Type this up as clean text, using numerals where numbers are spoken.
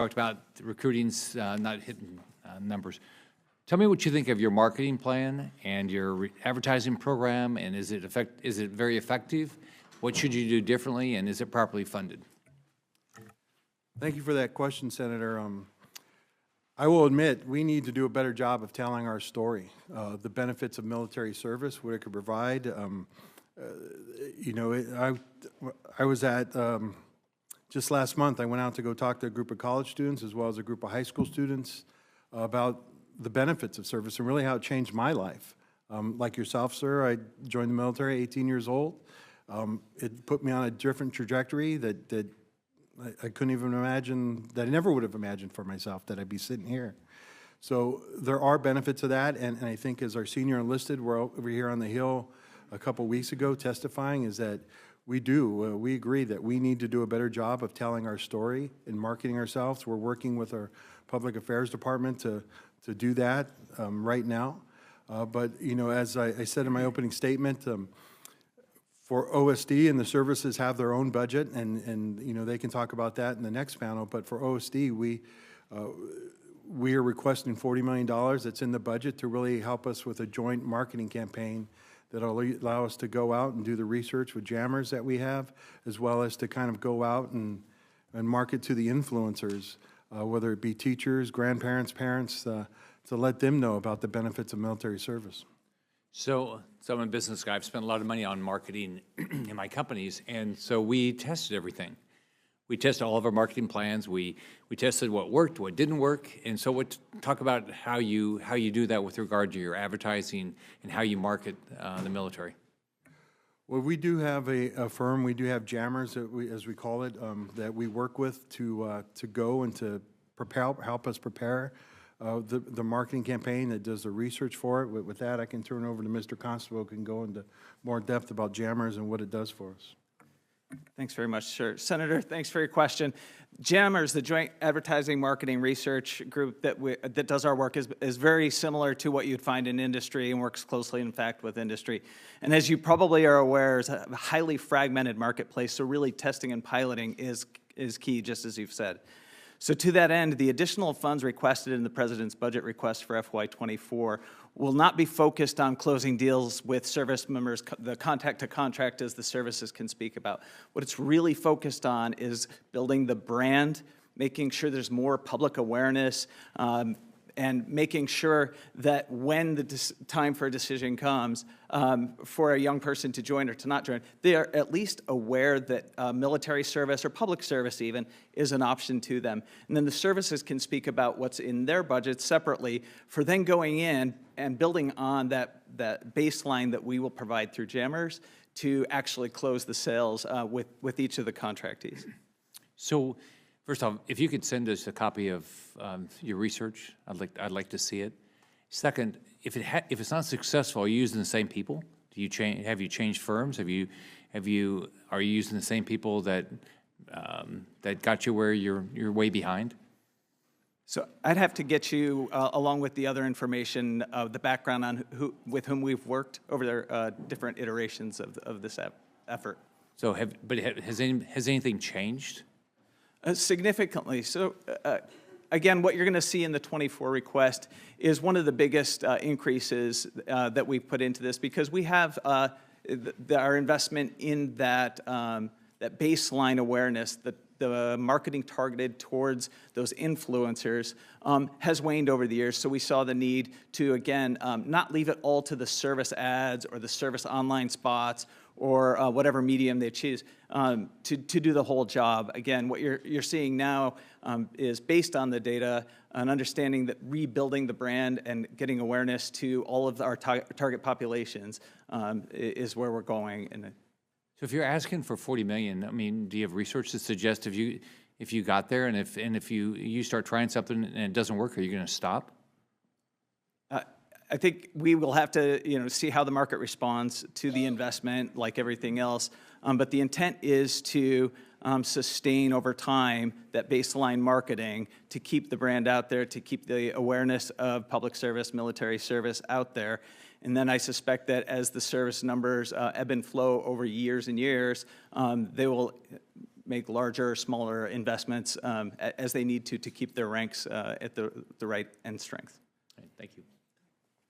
talked about recruiting's not hitting numbers. Tell me what you think of your marketing plan and your advertising program, and is it very effective? What should you do differently, and is it properly funded? Thank you for that question, Senator. I will admit we need to do a better job of telling our story, the benefits of military service, what it could provide. You know, I was at, just last month, I went out to go talk to a group of college students as well as a group of high school students about the benefits of service and really how it changed my life. Like yourself, sir, I joined the military 18 years old. It put me on a different trajectory that I couldn't even imagine, that I never would have imagined for myself, that I'd be sitting here. So there are benefits of that, and I think as our senior enlisted, we're over here on the Hill a couple weeks ago testifying, is that we agree that we need to do a better job of telling our story and marketing ourselves. We're working with our public affairs department to do that right now. But, you know, as I said in my opening statement, for OSD, and the services have their own budget, and you know, they can talk about that in the next panel, but for OSD, we are requesting $40 million that's in the budget to really help us with a joint marketing campaign that will allow us to go out and do the research with jammers that we have, as well as to kind of go out and market to the influencers, whether it be teachers, grandparents, parents, to let them know about the benefits of military service. So I'm a business guy. I've spent a lot of money on marketing in my companies, and so we tested everything. We tested all of our marketing plans. We tested what worked, what didn't work, and so talk about how you do that with regard to your advertising and how you market the military. Well, we do have a firm. We do have jammers, as we call it, that we work with to go and to help us prepare the marketing campaign, that does the research for it. With that, I can turn over to Mr. Constable, who can go into more depth about jammers and what it does for us. Thanks very much, sir. Senator, thanks for your question. Jammers, the Joint Advertising Marketing Research Group that does our work, is very similar to what you'd find in industry and works closely, in fact, with industry. And as you probably are aware, it's a highly fragmented marketplace, so really testing and piloting is key, just as you've said. So to that end, the additional funds requested in the President's budget request for FY24 will not be focused on closing deals with service members, the contact to contract, as the services can speak about. What it's really focused on is building the brand, making sure there's more public awareness, and making sure that when the time for a decision comes for a young person to join or to not join, they are at least aware that military service or public service even is an option to them. And then the services can speak about what's in their budget separately for then going in and building on that baseline that we will provide through jammers to actually close the sales with each of the contractees. So, first off, if you could send us a copy of your research, I'd like to see it. Second, if it's not successful, are you using the same people? Have you changed firms? Are you using the same people that got you where you're way behind? So I'd have to get you, along with the other information, the background on with whom we've worked over their different iterations of this effort. So, has anything changed? Significantly. So, again, what you're going to see in the 24 request is one of the biggest increases that we've put into this, because we have our investment in that baseline awareness, the marketing targeted towards those influencers has waned over the years. So we saw the need to, again, not leave it all to the service ads or the service online spots or whatever medium they choose to do the whole job. Again, what you're seeing now is based on the data, an understanding that rebuilding the brand and getting awareness to all of our target populations is where we're going. So if you're asking for $40 million, I mean, do you have research that suggests if you got there and if you start trying something and it doesn't work, are you going to stop? I think we will have to, see how the market responds to the investment, like everything else. But the intent is to sustain over time that baseline marketing to keep the brand out there, to keep the awareness of public service, military service out there. And then I suspect that as the service numbers ebb and flow over years and years, they will make larger or smaller investments as they need to keep their ranks at the right end strength.